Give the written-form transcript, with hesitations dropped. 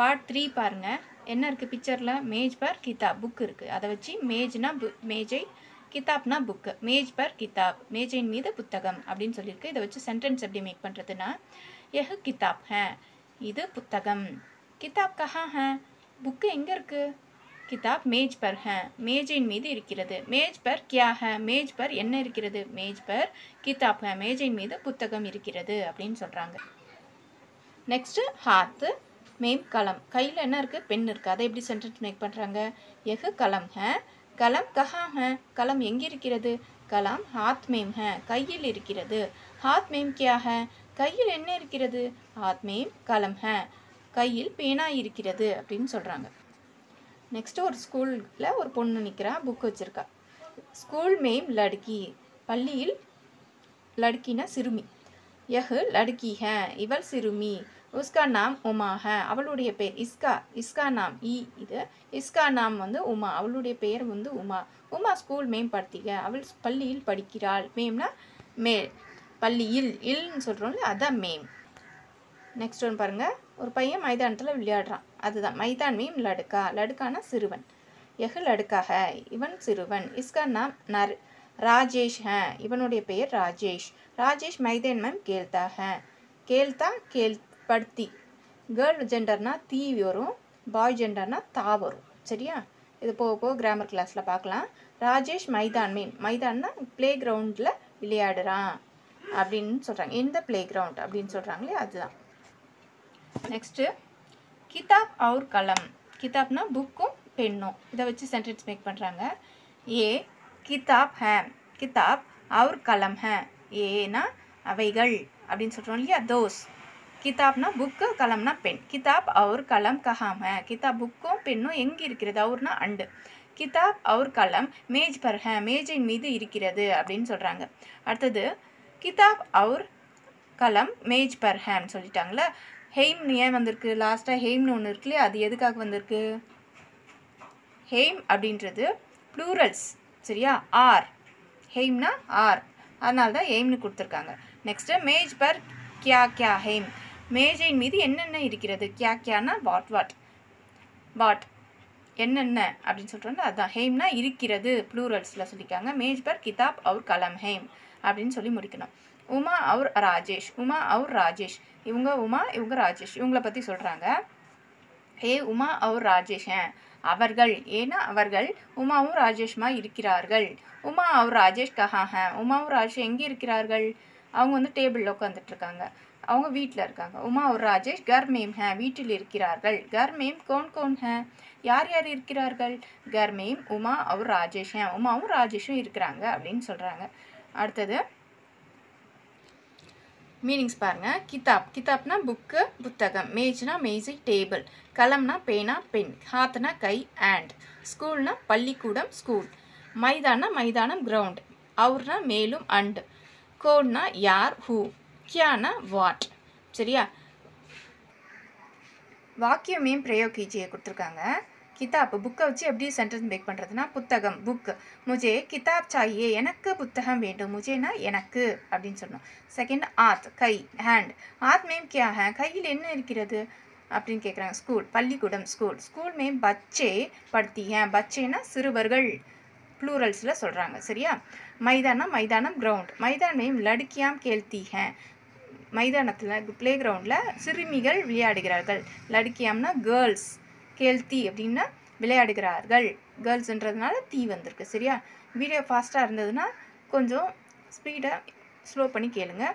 Part 3 பாருங்க. என்ன இருக்குது பிக்சரில்? மேஜ் பர் கிதாப் புக் இருக்குது. அதை வச்சு மேஜ்னா மேஜை, கிதாப்னா புக்கு. மேஜ் பர் கிதாப் மேஜையின் மீது புத்தகம் அப்படின்னு சொல்லியிருக்கு. இதை வச்சு சென்டென்ஸ் எப்படி மேக் பண்ணுறதுன்னா, யஹ் கிதாப் ஹே இது புத்தகம். கிதாப் கஹா ஹே புக்கு எங்கே இருக்குது? கிதாப் மேஜ் பர் ஹே மேஜையின் மீது இருக்கிறது. மேஜ் பர் கியா ஹே மேஜ் பர் என்ன இருக்கிறது? மேஜ் பர் கிதாப் ஹே மேஜையின் மீது புத்தகம் இருக்கிறது அப்படின்னு சொல்கிறாங்க. நெக்ஸ்ட்டு ஹாத்து மேம் கலம் கையில் என்ன இருக்குது? பென் இருக்குது. அதை எப்படி சென்டென்ஸ் மேக் பண்ணுறாங்க? எஹ் கலம் ஹே கலம் கஹா ஹே கலம் எங்கே இருக்கிறது? கலம் ஹாத் மேம் ஹே கையில் இருக்கிறது. ஹாத் மேம் கியா ஹே கையில் என்ன இருக்கிறது? ஹாத் மேம் கலம் ஹே கையில் பேனா இருக்கிறது அப்படின்னு சொல்கிறாங்க. நெக்ஸ்ட்டு ஒரு ஸ்கூலில் ஒரு பொண்ணு நிற்கிறா, புக் வச்சுருக்கா. ஸ்கூல் மேம் லடுக்கி பள்ளியில் லடுக்கினா சிறுமி. யஹ் லடுக்கி ஹே இவள் சிறுமி. உஸ்கா நாம் உமா ஹே அவளுடைய பெயர். இஸ்கா நாம் இது இஸ்கா நாம் வந்து உமா அவளுடைய பெயர் வந்து உமா. உமா ஸ்கூல் மேம் படுத்திக அவள் பள்ளியில் படிக்கிறாள். மேம்னா மேல் பள்ளியில் இல்ன்னு சொல்கிறோம்ல அதான் மேம். நெக்ஸ்ட் ஒன்று பாருங்கள். ஒரு பையன் மைதானத்தில் விளையாடுறான். அதுதான் மைதான் மேம் லடுக்கா லடுக்கானா சிறுவன். யஹ் லடுக்கா ஹே இவன் சிறுவன். இஸ்கா நாம் ராஜேஷ் ஹே இவனுடைய பெயர் ராஜேஷ். ராஜேஷ் மைதான் மேம் கேல்தா ஹே கேல்தா படுத்தி. கேர்ள் ஜெண்டர்னா தீ வரும், பாய் ஜெண்டர்னா தா வரும். சரியா? இது போக போக கிராமர் கிளாஸில் பார்க்கலாம். ராஜேஷ் மைதான் மேம் மைதான்னா ப்ளே கிரவுண்டில் விளையாடுறான் அப்படின்னு சொல்கிறாங்க. எந்த ப்ளே கிரவுண்ட் அப்படின்னு சொல்கிறாங்களே அதுதான். நெக்ஸ்ட்டு கிதாப் அவுர் கலம் கிதாப்னா புக்கும் பெண்ணும். இதை வச்சு சென்டென்ஸ் மேக் பண்ணுறாங்க. ஏ கிதாப் ஹே கிதாப் அவுர் கலம் ஹே ஏனா அவைகள் அப்படின்னு சொல்கிறோம் இல்லையா தோஸ். கிதாப்னா புக்கு, கலம்னா பெண். கிதாப் அவுர் கலம் கஹாம் ஹே கிதாப் புக்கும் பெண்ணும் எங்கே இருக்கிறது? அவுர்னா அண்டு. கிதாப் அவுர் கலம் மேஜ் பர் ஹே மேஜையின் மீது இருக்கிறது அப்படின்னு சொல்கிறாங்க. அடுத்தது கிதாப் அவுர் கலம் மேஜ் பர் ஹேன்னு சொல்லிட்டாங்களே. ஹெய்ம் ஏன் வந்திருக்கு? லாஸ்ட்டாக ஹெய்ம்னு ஒன்று இருக்கு இல்லையா, அது எதுக்காக வந்திருக்கு? ஹெய்ம் அப்படின்றது ப்ளூரல்ஸ். சரியா? ஆர் ஹெய்ம்னா ஆர், அதனால தான் எய்ம்னு கொடுத்துருக்காங்க. நெக்ஸ்ட்டு மேஜ் பர் கியா கியா ஹெய்ம் மேஜையின் மீது என்னென்ன இருக்கிறது? கியா கியானா வாட் என்னென்ன அப்படின்னு சொல்கிறோம்ல அதுதான். ஹெய்ம்னா இருக்கிறது ப்ளூரல்ஸில் சொல்லிக்காங்க. மேஜ் பர் கிதாப் அவுர் கலம் ஹெய்ம் அப்படின்னு சொல்லி முடிக்கணும். உமா அவுர் ராஜேஷ் உமா அவுர் ராஜேஷ் இவங்க உமா இவங்க ராஜேஷ் இவங்கள பற்றி சொல்கிறாங்க. ஏ உமா அவுர் ராஜேஷ் அவர்கள் ஏன்னா அவர்கள் உமாவும் ராஜேஷ்மா இருக்கிறார்கள். உமா அவுர் ராஜேஷ் கஹா ஹே உமாவும் ராஜேஷ் எங்கே இருக்கிறார்கள்? அவங்க வந்து டேபிளில் உட்காந்துட்ருக்காங்க, அவங்க வீட்டில் இருக்காங்க. உமா அவுர் ராஜேஷ் கர் மேம் ஹே வீட்டில் இருக்கிறார்கள். கர் மேம் கோன் ஹே யார் யார் இருக்கிறார்கள்? கர் மேம் உமா அவுர் ராஜேஷ் உமாவும் ராஜேஷும் இருக்கிறாங்க அப்படின்னு சொல்கிறாங்க. அடுத்தது மீனிங்ஸ் பாருங்கள். கிதாப்னா புக்கு புத்தகம். மேஜ்னா மேஜை டேபிள். கலம்னா பேனா பென். ஹாத்னா guy and. ஸ்கூல்னா பள்ளிக்கூடம் ஸ்கூல். மைதானம் கிரவுண்ட். அவுர்னா மேலும் அண்ட். கோட்னா யார் ஹூ. கியானா வாட். சரியா? வாக்கியமையும் பிரயோக் கீஜியே கொடுத்துருக்காங்க. கிதாப் புக்கை வச்சு எப்படி சென்டென்ஸ் மேக் பண்ணுறதுனா, புத்தகம் புக். முஜே கிதாப் சாயே எனக்கு புத்தகம் வேண்டும். முஜேனா எனக்கு அப்படின்னு சொன்னோம். செகண்ட் ஆத் கை ஹேண்ட். ஆத் மேம் கியா ஹே கையில் என்ன இருக்கிறது அப்படின்னு கேட்குறாங்க. ஸ்கூல் பள்ளிக்கூடம் ஸ்கூல். ஸ்கூல் மேம் பச்சே படுத்தி பச்சேனா சிறுவர்கள் ப்ளூரல்ஸில் சொல்கிறாங்க. சரியா? மைதானம் கிரவுண்ட். மைதான் மேம் லடுக்கியாம் கேல்தி ஹே மைதானத்தில் ப்ளே கிரவுண்டில் சிறுமிகள் விளையாடுகிறார்கள். லடுக்கியாம்னா கேர்ள்ஸ், கேல்தி அப்படின்னா விளையாடுகிறார்கள். கேர்ள்ஸ்ன்றதுனால தீ வந்திருக்கு. சரியா? வீடியோ ஃபாஸ்ட்டாக இருந்ததுன்னா கொஞ்சம் ஸ்பீடாக ஸ்லோ பண்ணி கேளுங்க.